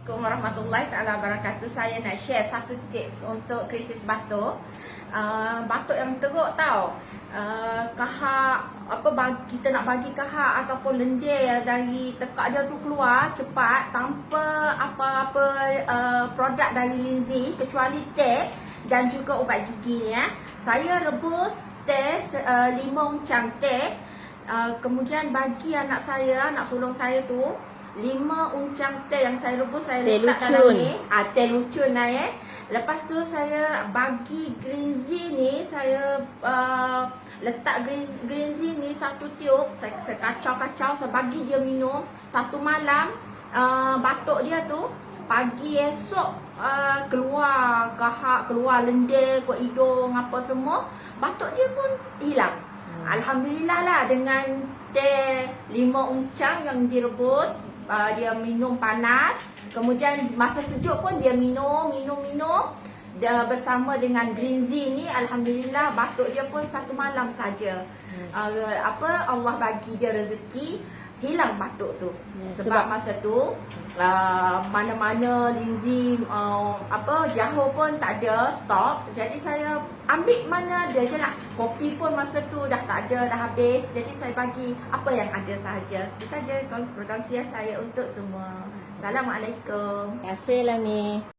Assalamualaikum warahmatullahi taala wabarakatuh. Saya nak share satu tips untuk krisis batuk. Batuk yang teruk tau. Kahak kita nak bagi kahak ataupun lendir dari tekak dia tu keluar cepat tanpa apa-apa produk dari Lindsay kecuali teh dan juga ubat gigi ni. Saya rebus teh 5 uncang teh. Kemudian bagi anak sulung saya tu 5 uncang teh yang saya rebus, saya letak dalam ni. Teh lucun lah Lepas tu saya bagi Greenzy ni, saya letak Greenzy ni satu tiup, saya kacau-kacau, saya bagi dia minum satu malam. Batuk dia tu pagi esok keluar kahak, keluar lendir, ke hidung apa semua, batuk dia pun hilang. Alhamdulillah lah, dengan teh 5 uncang yang direbus, dia minum panas, kemudian masa sejuk pun dia minum dia bersama dengan Greenzy ni, alhamdulillah batuk dia pun satu malam saja. Allah bagi dia rezeki, hilang batuk tu. Sebab masa tu mana-mana Lindsay Johor pun tak ada stok. Jadi saya ambil mana ada je lah. Kopi pun masa tu dah tak ada, dah habis. Jadi saya bagi apa yang ada sahaja. Itu saja perkongsian saya untuk semua. Assalamualaikum. Terima kasih lah ni.